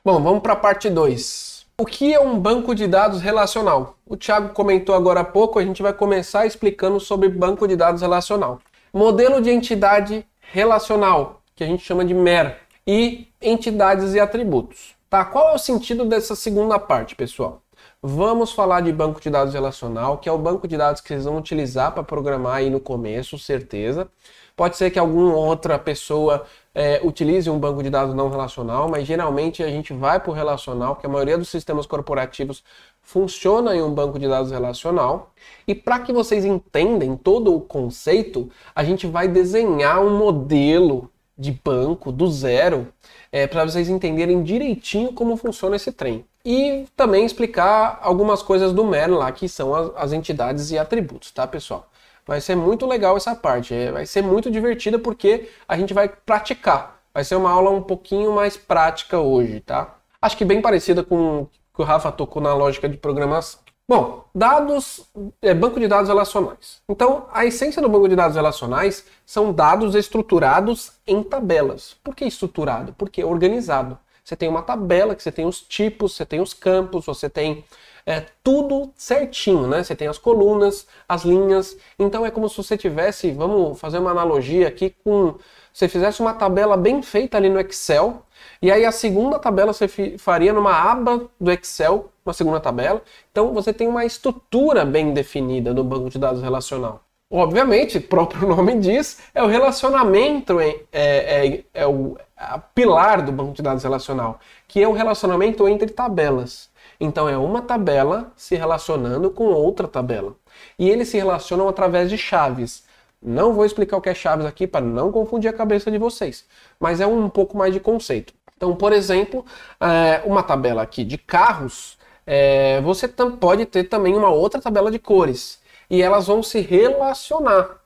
Bom, vamos para a parte 2. O que é um banco de dados relacional? O Thiago comentou agora há pouco, a gente vai começar explicando sobre banco de dados relacional. Modelo de entidade relacional, que a gente chama de MER, e entidades e atributos. Tá? Qual é o sentido dessa segunda parte, pessoal? Vamos falar de banco de dados relacional, que é o banco de dados que vocês vão utilizar para programar aí no começo, certeza. Pode ser que alguma outra pessoa utilize um banco de dados não relacional, mas geralmente a gente vai para o relacional, porque a maioria dos sistemas corporativos funciona em um banco de dados relacional. E para que vocês entendam todo o conceito, a gente vai desenhar um modelo de banco do zero, para vocês entenderem direitinho como funciona esse trem. E também explicar algumas coisas do MER lá, que são as entidades e atributos, tá, pessoal? Vai ser muito legal essa parte, vai ser muito divertida porque a gente vai praticar. Vai ser uma aula um pouquinho mais prática hoje, tá? Acho que bem parecida com o que o Rafa tocou na lógica de programação. Bom, banco de dados relacionais. Então, a essência do banco de dados relacionais são dados estruturados em tabelas. Por que estruturado? Porque é organizado. Você tem uma tabela que você tem os tipos, você tem os campos, você tem tudo certinho, né? Você tem as colunas, as linhas. Então é como se você tivesse, vamos fazer uma analogia aqui com... Você fizesse uma tabela bem feita ali no Excel, e aí a segunda tabela você faria numa aba do Excel, uma segunda tabela. Então você tem uma estrutura bem definida no banco de dados relacional. Obviamente, o próprio nome diz, é o relacionamento, o pilar do banco de dados relacional, que é o relacionamento entre tabelas. Então é uma tabela se relacionando com outra tabela. E eles se relacionam através de chaves. Não vou explicar o que é chaves aqui para não confundir a cabeça de vocês, mas é um pouco mais de conceito. Então, por exemplo, uma tabela aqui de carros, você pode ter também uma outra tabela de cores. E elas vão se relacionar.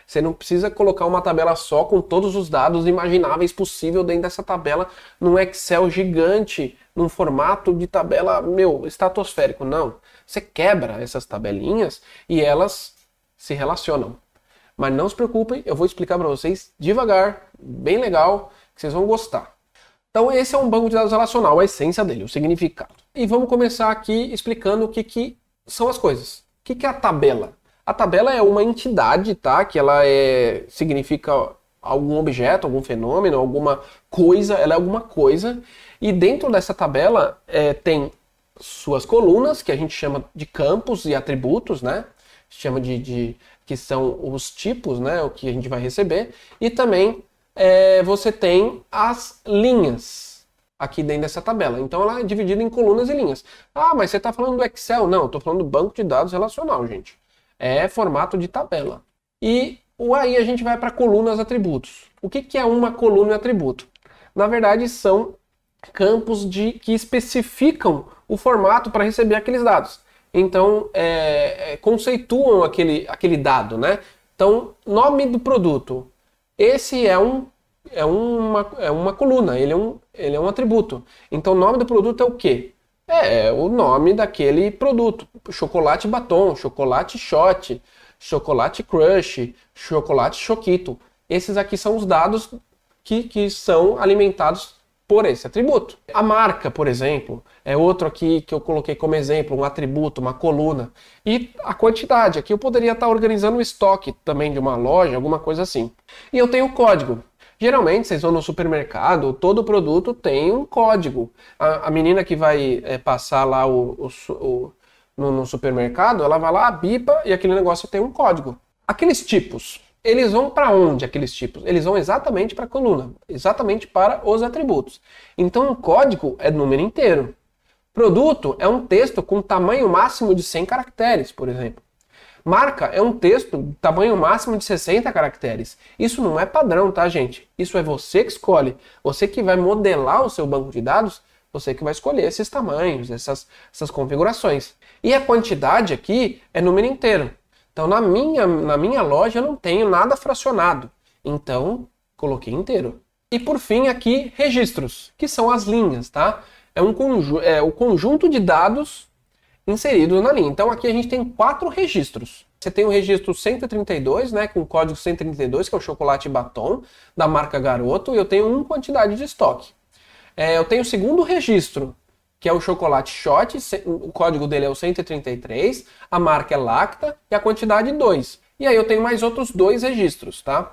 Você não precisa colocar uma tabela só com todos os dados imagináveis possível dentro dessa tabela num Excel gigante, num formato de tabela, estratosférico. Não. Você quebra essas tabelinhas e elas se relacionam. Mas não se preocupem, eu vou explicar para vocês devagar, bem legal, que vocês vão gostar. Então esse é um banco de dados relacional, a essência dele, o significado. E vamos começar aqui explicando o que são as coisas. O que é a tabela? A tabela é uma entidade, tá? Que ela significa algum objeto, algum fenômeno, alguma coisa, ela é alguma coisa. E dentro dessa tabela tem suas colunas, que a gente chama de campos e atributos, né? Chama que são os tipos, né? O que a gente vai receber. E também você tem as linhas aqui dentro dessa tabela. Então ela é dividida em colunas e linhas. Ah, mas você está falando do Excel? Não, eu estou falando do banco de dados relacional, gente. É formato de tabela. E aí a gente vai para colunas atributos. O que é uma coluna e atributo? Na verdade são campos que especificam o formato para receber aqueles dados. Então conceituam aquele dado, né? Então, nome do produto. Esse é uma coluna, ele é um atributo. Então, o nome do produto é o quê? É o nome daquele produto. Chocolate batom, chocolate shot, chocolate crush, chocolate choquito. Esses aqui são os dados que são alimentados por esse atributo. A marca, por exemplo, é outro aqui que eu coloquei como exemplo, um atributo, uma coluna. E a quantidade, aqui eu poderia estar organizando o estoque também de uma loja, alguma coisa assim. E eu tenho o código. Geralmente, vocês vão no supermercado, todo produto tem um código. A menina que vai passar lá no supermercado, ela vai lá, bipa e aquele negócio tem um código. Aqueles tipos, eles vão para onde aqueles tipos? Eles vão exatamente para a coluna, exatamente para os atributos. Então, o código é número inteiro. Produto é um texto com tamanho máximo de 100 caracteres, por exemplo. Marca é um texto de tamanho máximo de 60 caracteres. Isso não é padrão, tá, gente? Isso é você que escolhe. Você que vai modelar o seu banco de dados, você que vai escolher esses tamanhos, essas configurações. E a quantidade aqui é número inteiro. Então, na minha loja, eu não tenho nada fracionado. Então, coloquei inteiro. E, por fim, aqui, registros, que são as linhas, tá? É o conjunto de dados inseridos na linha. Então aqui a gente tem 4 registros. Você tem o registro 132, né, com o código 132, que é o chocolate batom, da marca Garoto, e eu tenho uma quantidade de estoque. Eu tenho o segundo registro, que é o chocolate shot, o código dele é o 133, a marca é Lacta e a quantidade 2. E aí eu tenho mais outros 2 registros, tá?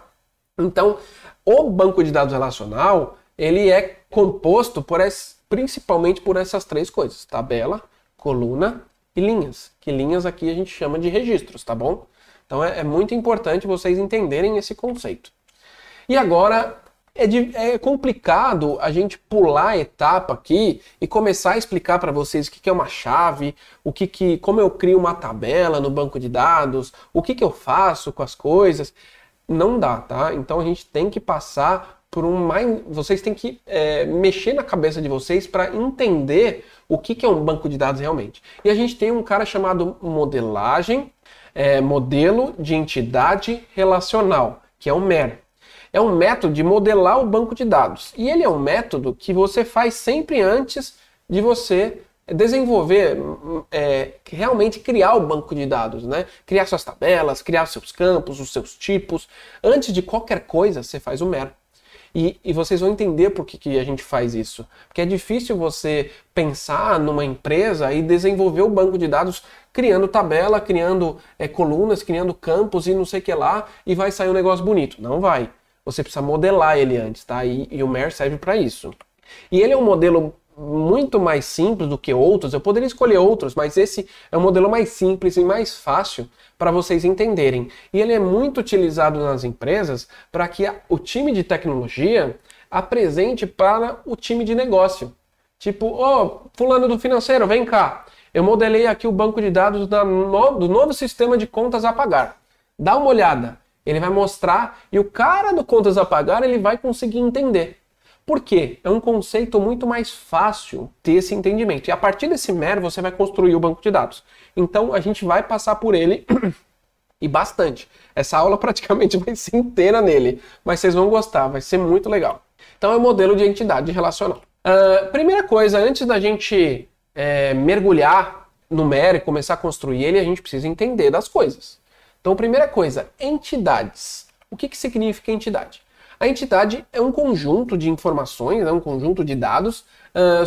Então, o banco de dados relacional, ele é composto principalmente por essas 3 coisas: tabela, coluna e linhas. Que linhas aqui a gente chama de registros, tá bom? Então é muito importante vocês entenderem esse conceito. E agora, é complicado a gente pular a etapa aqui e começar a explicar para vocês o que é uma chave, como eu crio uma tabela no banco de dados, o que eu faço com as coisas. Não dá, tá? Então a gente tem que passar por vocês têm que mexer na cabeça de vocês para entender o que é um banco de dados realmente. E a gente tem um cara chamado modelo de entidade relacional, que é o MER. É um método de modelar o banco de dados. E ele é um método que você faz sempre antes de você desenvolver, realmente criar o banco de dados, né? Criar suas tabelas, criar seus campos, os seus tipos. Antes de qualquer coisa, você faz o MER. E vocês vão entender por que a gente faz isso. Porque é difícil você pensar numa empresa e desenvolver o banco de dados criando tabela, criando colunas, criando campos e não sei o que lá, e vai sair um negócio bonito. Não vai. Você precisa modelar ele antes, tá? E o MER serve para isso. E ele é um modelo muito mais simples do que outros. Eu poderia escolher outros, mas esse é um modelo mais simples e mais fácil para vocês entenderem. E ele é muito utilizado nas empresas para que o time de tecnologia apresente para o time de negócio. Tipo, fulano do financeiro, vem cá. Eu modelei aqui o banco de dados do novo sistema de contas a pagar. Dá uma olhada. Ele vai mostrar e o cara do contas a pagar ele vai conseguir entender. Por quê? É um conceito muito mais fácil ter esse entendimento. E a partir desse MER você vai construir o banco de dados. Então a gente vai passar por ele e bastante. Essa aula praticamente vai ser inteira nele. Mas vocês vão gostar, vai ser muito legal. Então é o modelo de entidade relacional. Primeira coisa, antes da gente mergulhar no MER e começar a construir ele, a gente precisa entender das coisas. Então, primeira coisa, entidades. O que significa entidade? A entidade é um conjunto de informações, um conjunto de dados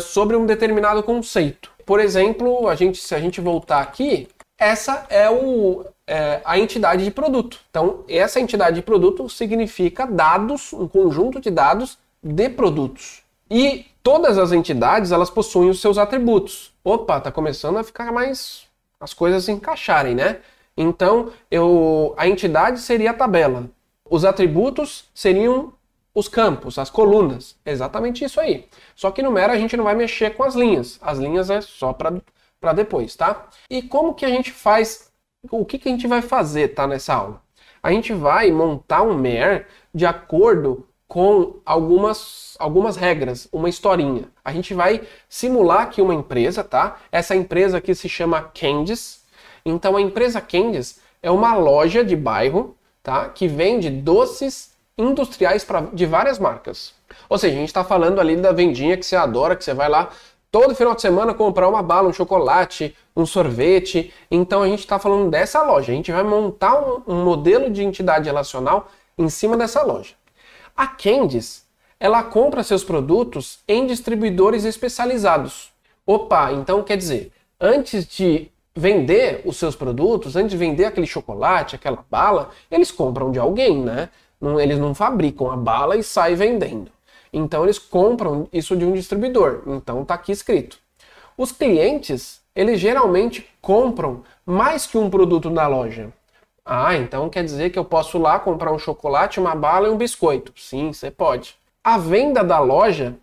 sobre um determinado conceito. Por exemplo, se a gente voltar aqui, essa é a entidade de produto. Então, essa entidade de produto significa dados, um conjunto de dados de produtos. E todas as entidades, elas possuem os seus atributos. Opa, tá começando a ficar mais as coisas se encaixarem, né? Então, a entidade seria a tabela. Os atributos seriam os campos, as colunas. Exatamente isso aí. Só que no MER a gente não vai mexer com as linhas. As linhas é só para depois, tá? E como que a gente faz? O que a gente vai fazer, tá, nessa aula? A gente vai montar um MER de acordo com algumas regras, uma historinha. A gente vai simular aqui uma empresa, tá? Essa empresa aqui se chama Candies. Então a empresa Candies é uma loja de bairro, tá? Que vende doces industriais de várias marcas. Ou seja, a gente está falando ali da vendinha que você adora, que você vai lá todo final de semana comprar uma bala, um chocolate, um sorvete. Então a gente está falando dessa loja. A gente vai montar um modelo de entidade relacional em cima dessa loja. A Candies, ela compra seus produtos em distribuidores especializados. Opa, então quer dizer, antes de vender os seus produtos, antes de vender aquele chocolate, aquela bala, eles compram de alguém, né? Eles não fabricam a bala e saem vendendo. Então eles compram isso de um distribuidor. Então tá aqui escrito. Os clientes, eles geralmente compram mais que um produto na loja. Ah, então quer dizer que eu posso ir lá comprar um chocolate, uma bala e um biscoito. Sim, você pode. A venda da loja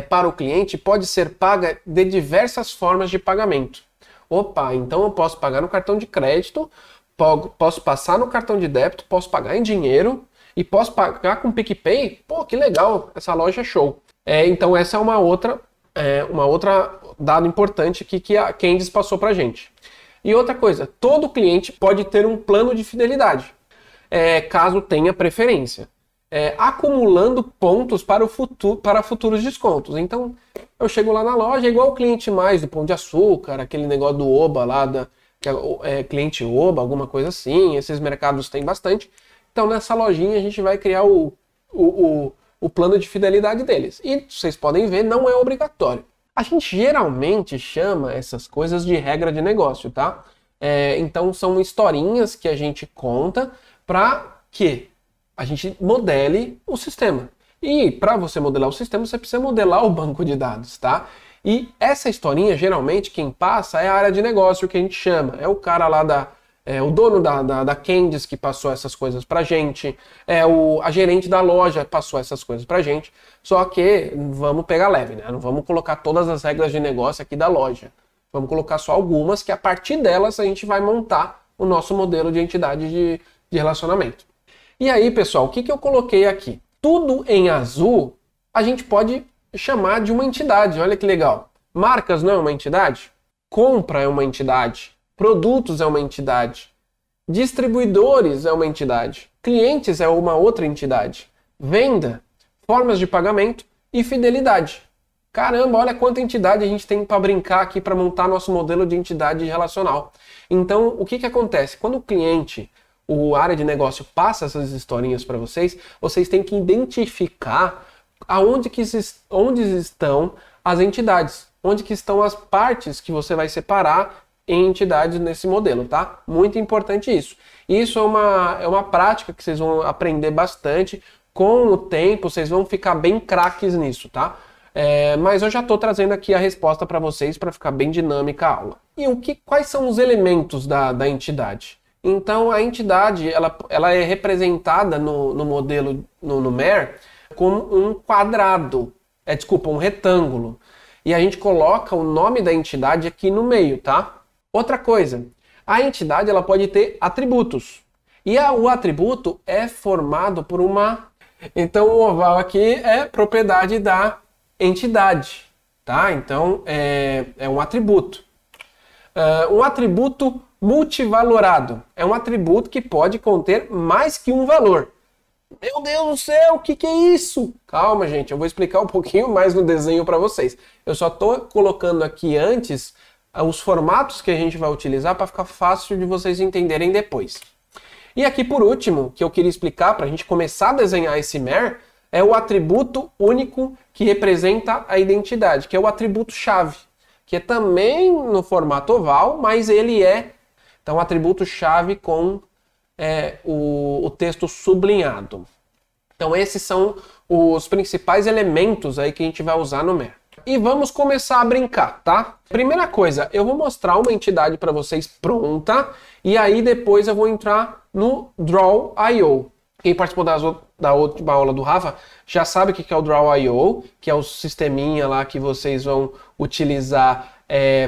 para o cliente pode ser paga de diversas formas de pagamento. Opa, então eu posso pagar no cartão de crédito, posso passar no cartão de débito, posso pagar em dinheiro e posso pagar com PicPay. Pô, que legal, essa loja é show. Então essa é uma outra dado importante aqui que a Candies passou pra gente. E outra coisa, todo cliente pode ter um plano de fidelidade, caso tenha preferência, acumulando pontos para futuros descontos. Então, eu chego lá na loja, igual o cliente mais do Pão de Açúcar, aquele negócio do Oba lá, cliente Oba, alguma coisa assim, esses mercados têm bastante. Então, nessa lojinha a gente vai criar o plano de fidelidade deles. E vocês podem ver, não é obrigatório. A gente geralmente chama essas coisas de regra de negócio, tá? Então são historinhas que a gente conta para que a gente modele o sistema. E para você modelar o sistema, você precisa modelar o banco de dados, tá? E essa historinha, geralmente, quem passa é a área de negócio, que a gente chama. É o cara lá o dono da Candice que passou essas coisas pra gente, a gerente da loja passou essas coisas pra gente, só que vamos pegar leve, né? Não vamos colocar todas as regras de negócio aqui da loja, vamos colocar só algumas que a partir delas a gente vai montar o nosso modelo de entidade de relacionamento. E aí, pessoal, o que eu coloquei aqui? Tudo em azul a gente pode chamar de uma entidade, olha que legal. Marcas não é uma entidade? Compra é uma entidade. Produtos é uma entidade. Distribuidores é uma entidade. Clientes é uma outra entidade. Venda, formas de pagamento e fidelidade. Caramba, olha quanta entidade a gente tem para brincar aqui para montar nosso modelo de entidade relacional. Então, o que acontece? Quando o cliente, a área de negócio passa essas historinhas para vocês, vocês têm que identificar onde estão as entidades, onde que estão as partes que você vai separar em entidades nesse modelo, tá? Muito importante isso. Isso é uma prática que vocês vão aprender bastante. Com o tempo, vocês vão ficar bem craques nisso, tá? Mas eu já estou trazendo aqui a resposta para vocês para ficar bem dinâmica a aula. E quais são os elementos da entidade? Então, a entidade ela é representada no modelo, no MER, como um quadrado, um retângulo. E a gente coloca o nome da entidade aqui no meio, tá? Outra coisa, a entidade ela pode ter atributos. E o atributo é formado por uma... Então, o oval aqui é propriedade da entidade, tá? Então, é um atributo. Um atributo multivalorado é um atributo que pode conter mais que um valor. Meu Deus do céu, o que é isso? Calma, gente, eu vou explicar um pouquinho mais no desenho para vocês. Eu só estou colocando aqui antes os formatos que a gente vai utilizar para ficar fácil de vocês entenderem depois. E aqui, por último, que eu queria explicar para a gente começar a desenhar esse MER, é o atributo único que representa a identidade, que é o atributo chave, que é também no formato oval, mas ele é um atributo chave com o texto sublinhado. Então esses são os principais elementos aí que a gente vai usar no MER. E vamos começar a brincar, tá? Primeira coisa, eu vou mostrar uma entidade para vocês pronta, e aí depois eu vou entrar no Draw.io. Quem participou da última aula do Rafa já sabe o que é o Draw.io, que é o sisteminha lá que vocês vão utilizar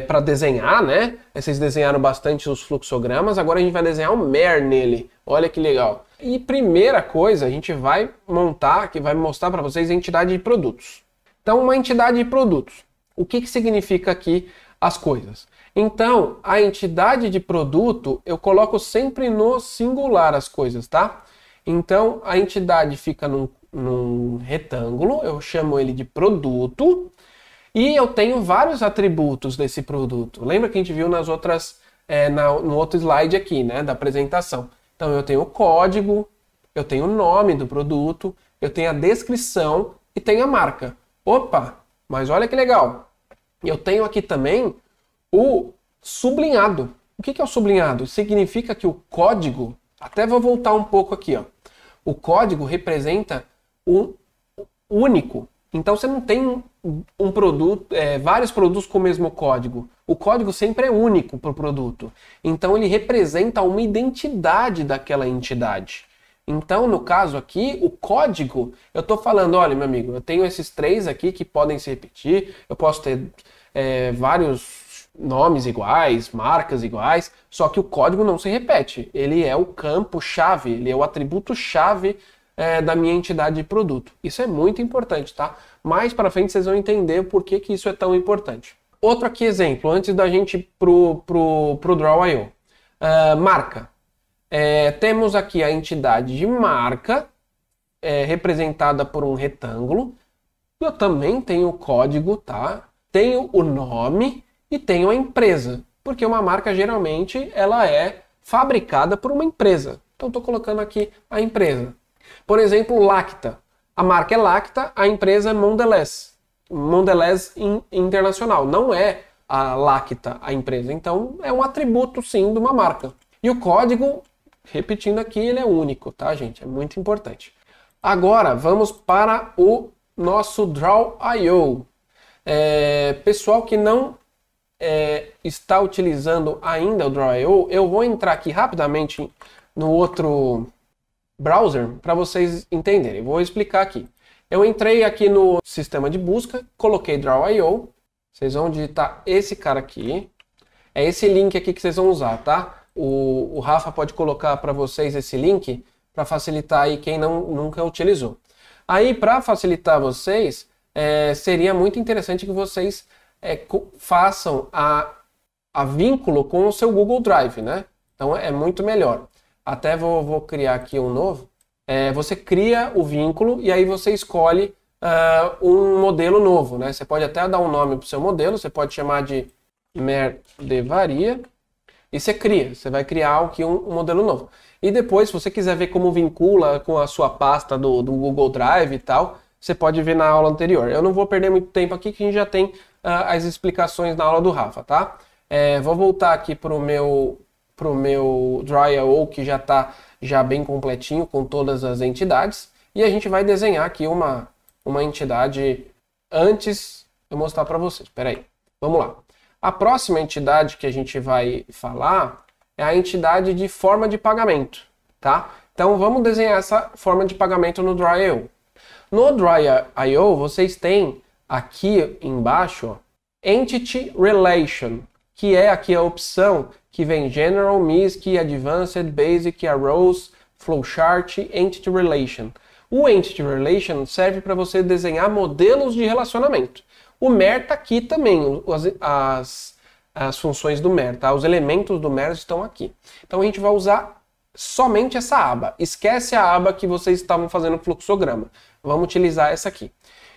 para desenhar, né? Vocês desenharam bastante os fluxogramas, agora a gente vai desenhar um MER nele. Olha que legal. E primeira coisa, a gente vai montar, que vai mostrar para vocês a entidade de produtos. Então, uma entidade de produtos. O que significa aqui as coisas? Então, a entidade de produto, eu coloco sempre no singular as coisas, tá? Então, a entidade fica num retângulo, eu chamo ele de produto, e eu tenho vários atributos desse produto. Lembra que a gente viu nas outras, no outro slide aqui, né, da apresentação. Então, eu tenho o código, eu tenho o nome do produto, eu tenho a descrição e tenho a marca. Opa, mas olha que legal. Eu tenho aqui também o sublinhado. O que é o sublinhado? Significa que o código, até vou voltar um pouco aqui, ó. O código representa o único. Então você não tem um produto, vários produtos com o mesmo código. O código sempre é único para o produto. Então ele representa uma identidade daquela entidade. Então, no caso aqui, o código, eu estou falando, olha, meu amigo, eu tenho esses 3 aqui que podem se repetir, eu posso ter vários nomes iguais, marcas iguais, só que o código não se repete. Ele é o campo-chave, ele é o atributo-chave da minha entidade de produto. Isso é muito importante, tá? Mais para frente vocês vão entender por que isso é tão importante. Outro aqui exemplo, antes da gente ir pro Draw.io. Marca. Temos aqui a entidade de marca, representada por um retângulo. Eu também tenho o código, tá? Tenho o nome e tenho a empresa, porque uma marca geralmente ela é fabricada por uma empresa. Então estou colocando aqui a empresa. Por exemplo, Lacta. A marca é Lacta, a empresa é Mondelez. Mondelez Internacional. Não é a Lacta a empresa. Então é um atributo sim de uma marca. E o código, repetindo aqui, ele é único, tá, gente? É muito importante. Agora vamos para o nosso Draw.io. Pessoal que não está utilizando ainda o Draw.io, eu vou entrar aqui rapidamente no outro browser para vocês entenderem. Vou explicar aqui. Eu entrei aqui no sistema de busca, coloquei Draw.io. Vocês vão digitar esse cara aqui. É esse link aqui que vocês vão usar, tá? O Rafa pode colocar para vocês esse link para facilitar aí quem nunca utilizou. Aí, para facilitar vocês, seria muito interessante que vocês façam a vínculo com o seu Google Drive, né? Então é muito melhor. Até vou criar aqui um novo. Você cria o vínculo e aí você escolhe um modelo novo, né? Você pode até dar um nome para o seu modelo, você pode chamar de Merdevaria e você vai criar aqui um modelo novo. E depois, se você quiser ver como vincula com a sua pasta do Google Drive e tal, você pode ver na aula anterior. Eu não vou perder muito tempo aqui, que a gente já tem as explicações na aula do Rafa, tá? Vou voltar aqui para o meu Draw.io, que já está bem completinho com todas as entidades. E a gente vai desenhar aqui uma entidade antes de eu mostrar para vocês. Espera aí, vamos lá. A próxima entidade que a gente vai falar é a entidade de forma de pagamento, tá? Então vamos desenhar essa forma de pagamento no Draw.io. No Draw.io vocês têm aqui embaixo, ó, Entity Relation, que é aqui a opção que vem General, MISC, Advanced, Basic, Arrows, Flowchart, Entity Relation. O Entity Relation serve para você desenhar modelos de relacionamento. O MER está aqui também, as funções do MER, tá? Os elementos do MER estão aqui. Então a gente vai usar somente essa aba. Esquece a aba que vocês estavam fazendo o fluxograma. Vamos utilizar essa aqui.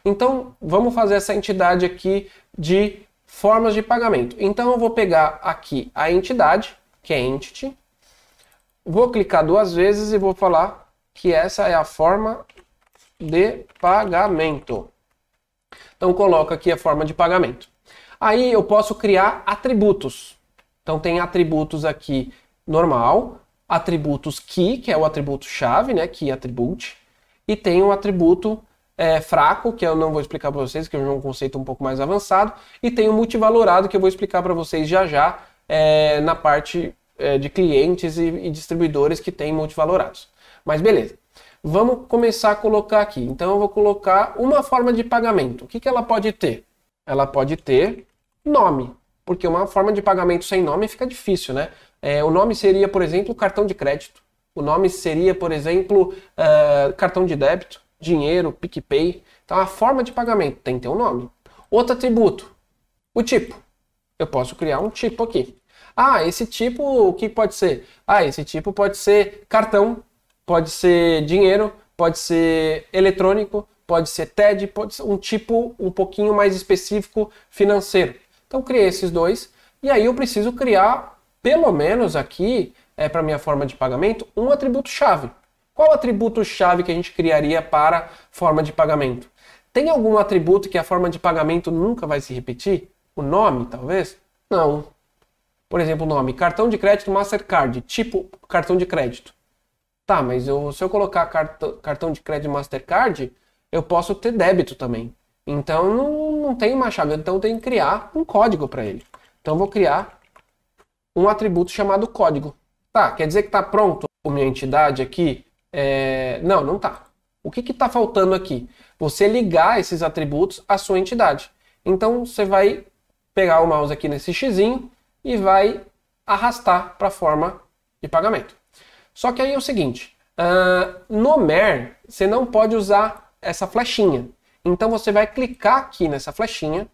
Então vamos fazer essa entidade aqui de formas de pagamento. Então eu vou pegar aqui a entidade, que é Entity, vou clicar 2 vezes e vou falar que essa é a forma de pagamento. Então coloco aqui a forma de pagamento. Aí eu posso criar atributos. Então tem atributos aqui normal, atributos key, que é o atributo chave, né, key attribute, e tem um atributo fraco, que eu não vou explicar para vocês, que é um conceito um pouco mais avançado, e tem o multivalorado, que eu vou explicar para vocês já na parte de clientes e distribuidores que tem multivalorados. Mas beleza. Vamos começar a colocar aqui. Então eu vou colocar uma forma de pagamento. O que ela pode ter? Ela pode ter nome, porque uma forma de pagamento sem nome fica difícil, né? O nome seria, por exemplo, cartão de crédito. O nome seria, por exemplo, cartão de débito, dinheiro, PicPay. Então a forma de pagamento tem que ter um nome. Outro atributo, o tipo. Eu posso criar um tipo aqui. Esse tipo, o que pode ser? Esse tipo pode ser cartão, pode ser dinheiro, pode ser eletrônico, pode ser TED, pode ser um tipo um pouquinho mais específico financeiro. Então criei esses dois e aí eu preciso criar pelo menos aqui, para minha forma de pagamento, um atributo-chave. Qual atributo-chave que a gente criaria para forma de pagamento? Tem algum atributo que a forma de pagamento nunca vai se repetir? O nome, talvez? Não. Por exemplo, o nome, cartão de crédito Mastercard, tipo cartão de crédito. Tá, mas se eu colocar cartão de crédito Mastercard, eu posso ter débito também. Então não tem uma chave, então eu tenho que criar um código para ele. Então eu vou criar um atributo chamado código. Tá, quer dizer que está pronto a minha entidade aqui? Não tá. O que está faltando aqui? Você ligar esses atributos à sua entidade. Então você vai pegar o mouse aqui nesse xizinho e vai arrastar para a forma de pagamento. Só que aí é o seguinte, no MER você não pode usar essa flechinha. Então você vai clicar aqui nessa flechinha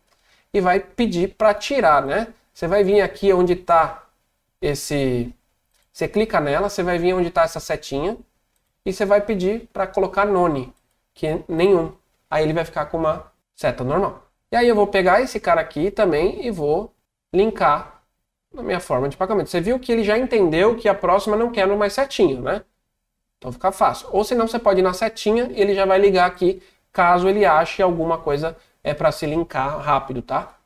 e vai pedir para tirar, né? Você vai vir aqui onde está esse... Você clica nela, você vai vir onde está essa setinha e você vai pedir para colocar none, que é nenhum. Aí ele vai ficar com uma seta normal. E aí eu vou pegar esse cara aqui também e vou linkar na minha forma de pagamento. Você viu que ele já entendeu que a próxima não quer mais setinha, né? Então fica fácil. Ou senão você pode ir na setinha e ele já vai ligar aqui, caso ele ache alguma coisa para se linkar rápido, tá?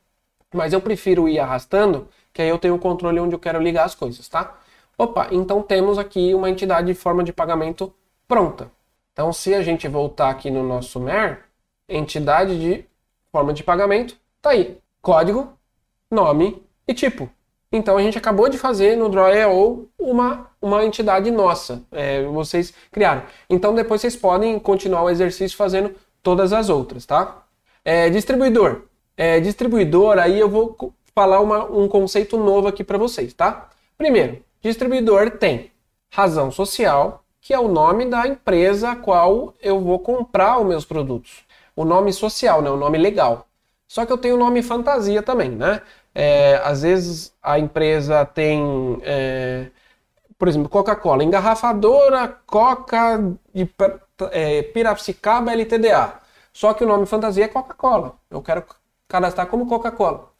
Mas eu prefiro ir arrastando, que aí eu tenho o controle onde eu quero ligar as coisas, tá? Opa, então temos aqui uma entidade de forma de pagamento pronta. Então se a gente voltar aqui no nosso MER, entidade de forma de pagamento, tá aí. Código, nome e tipo. Então a gente acabou de fazer no Draw.io uma entidade nossa, vocês criaram. Então depois vocês podem continuar o exercício fazendo todas as outras, tá? Distribuidor. Distribuidor, aí eu vou falar um conceito novo aqui para vocês, tá? Primeiro, distribuidor tem razão social, que é o nome da empresa a qual eu vou comprar os meus produtos. O nome social, né? O nome legal. Só que eu tenho o nome fantasia também, né? Às vezes a empresa tem, por exemplo, Coca-Cola, engarrafadora Coca de Piracicaba LTDA. Só que o nome fantasia é Coca-Cola. Eu quero cadastrar como Coca-Cola.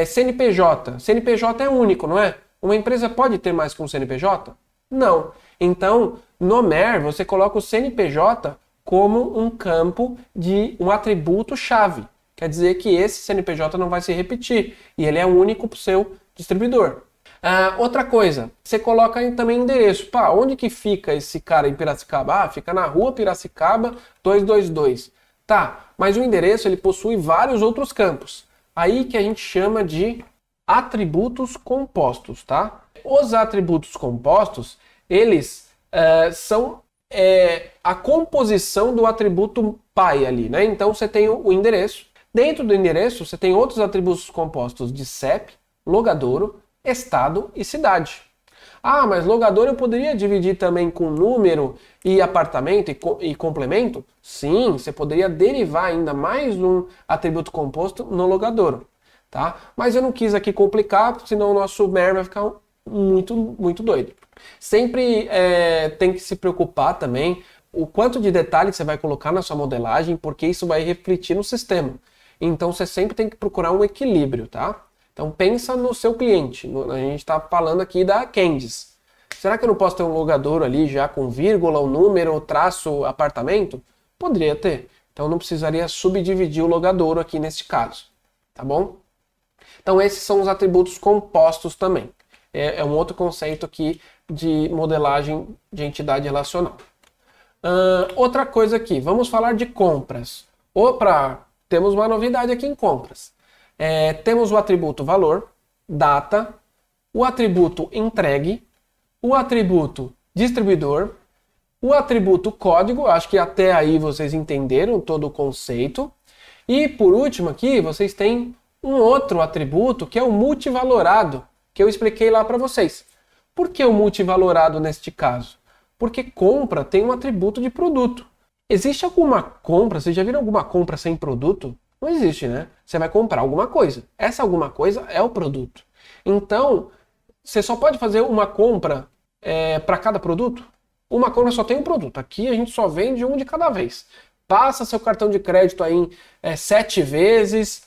CNPJ. CNPJ é único, não é? Uma empresa pode ter mais que um CNPJ? Não. Então, no MER, você coloca o CNPJ como um campo de um atributo-chave. Quer dizer que esse CNPJ não vai se repetir e ele é único para o seu distribuidor. Outra coisa, você coloca também endereço. Pá, onde que fica esse cara em Piracicaba? Fica na rua Piracicaba 222. Tá, mas o endereço ele possui vários outros campos. Aí que a gente chama de atributos compostos, tá? Os atributos compostos, eles são a composição do atributo pai ali, né? Então você tem o endereço. Dentro do endereço você tem outros atributos compostos de CEP, logadouro, estado e cidade. Ah, mas logador eu poderia dividir também com número e apartamento e complemento? Sim, você poderia derivar ainda mais um atributo composto no logadouro, tá? Mas eu não quis aqui complicar, senão o nosso MER vai ficar muito doido. Sempre tem que se preocupar também o quanto de detalhe você vai colocar na sua modelagem, porque isso vai refletir no sistema. Então você sempre tem que procurar um equilíbrio, tá? Então pensa no seu cliente. A gente está falando aqui da Candice. Será que eu não posso ter um logadouro ali já com vírgula, o número, traço, apartamento? Poderia ter. Então não precisaria subdividir o logadouro aqui nesse caso. Tá bom? Então esses são os atributos compostos também. É um outro conceito aqui de modelagem de entidade relacional. Outra coisa aqui, vamos falar de compras. Temos uma novidade aqui em compras. Temos o atributo valor, data, o atributo entregue, o atributo distribuidor, o atributo código, acho que até aí vocês entenderam todo o conceito. E por último aqui, vocês têm um outro atributo que é o multivalorado, que eu expliquei lá para vocês. Por que o multivalorado neste caso? Porque compra tem um atributo de produto. Existe alguma compra, vocês já viram alguma compra sem produto? Não existe, né? Você vai comprar alguma coisa. Essa alguma coisa é o produto. Então, você só pode fazer uma compra para cada produto? Uma compra só tem um produto. Aqui a gente só vende um de cada vez. Passa seu cartão de crédito aí em 7 vezes.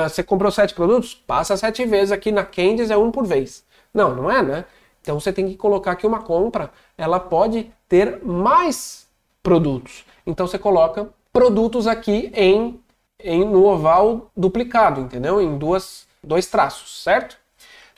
Você comprou 7 produtos? Passa 7 vezes. Aqui na Candice é um por vez. Não, não é, né? Então você tem que colocar que uma compra, ela pode ter mais produtos. Então você coloca produtos aqui no oval duplicado, entendeu? Em dois traços, certo?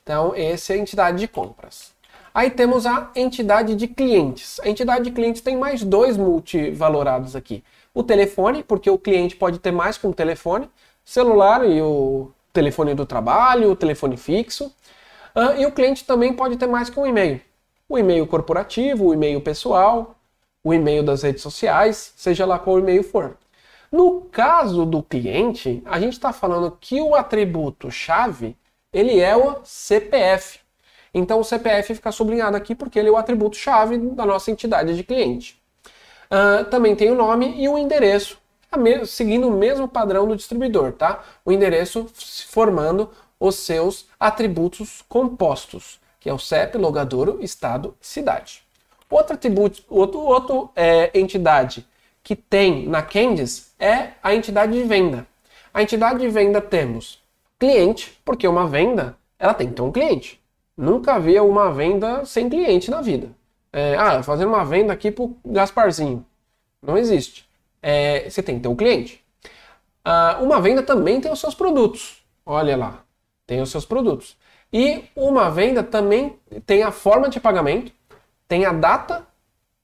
Então essa é a entidade de compras. Aí temos a entidade de clientes. A entidade de clientes tem mais 2 multivalorados aqui. O telefone, porque o cliente pode ter mais que um telefone, celular e o telefone do trabalho, o telefone fixo. E o cliente também pode ter mais que um e-mail. O e-mail corporativo, o e-mail pessoal, o e-mail das redes sociais, seja lá qual e-mail for. No caso do cliente, a gente está falando que o atributo-chave, ele é o CPF. Então o CPF fica sublinhado aqui porque ele é o atributo-chave da nossa entidade de cliente. Também tem o nome e o endereço, seguindo o mesmo padrão do distribuidor, tá? O endereço formando os seus atributos compostos, que é o CEP, logadouro, estado e cidade. Outra entidade que tem na Candice é a entidade de venda. A entidade de venda temos cliente, porque uma venda ela tem que ter um cliente. Nunca vi uma venda sem cliente na vida. Fazendo uma venda aqui pro Gasparzinho. Não existe. Você tem que ter um cliente. Uma venda também tem os seus produtos. Olha lá, tem os seus produtos. E uma venda também tem a forma de pagamento, tem a data,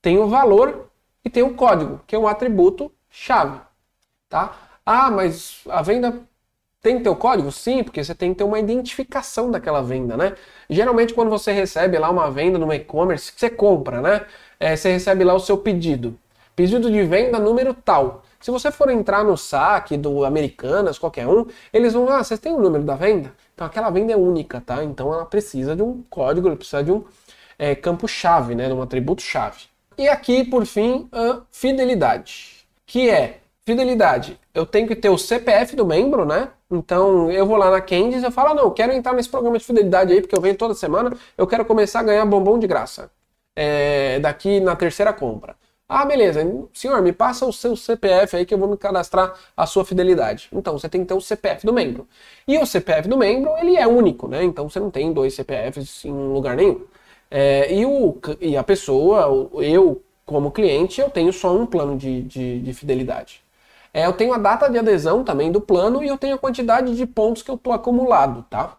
tem o valor e tem o código, que é um atributo chave. Tá? Mas a venda tem que ter o código? Sim, porque você tem que ter uma identificação daquela venda, né? Geralmente quando você recebe lá uma venda no e-commerce, que você compra, né? Você recebe lá o seu pedido. Pedido de venda número tal. Se você for entrar no saque do Americanas, qualquer um, eles vão, vocês têm o número da venda? Então aquela venda é única, tá? Então ela precisa de um código, ela precisa de um campo-chave, né? De um atributo-chave. E aqui, por fim, a fidelidade. Que é, fidelidade, eu tenho que ter o CPF do membro, né? Então eu vou lá na Candies e eu falo, não, eu quero entrar nesse programa de fidelidade aí, porque eu venho toda semana, eu quero começar a ganhar bombom de graça. Daqui na terceira compra. Beleza, senhor, me passa o seu CPF aí que eu vou me cadastrar a sua fidelidade. Então, você tem que ter o CPF do membro. E o CPF do membro, ele é único, né? Então, você não tem dois CPFs em lugar nenhum. E a pessoa, eu como cliente, eu tenho só um plano de fidelidade. Eu tenho a data de adesão também do plano e eu tenho a quantidade de pontos que eu estou acumulado, tá?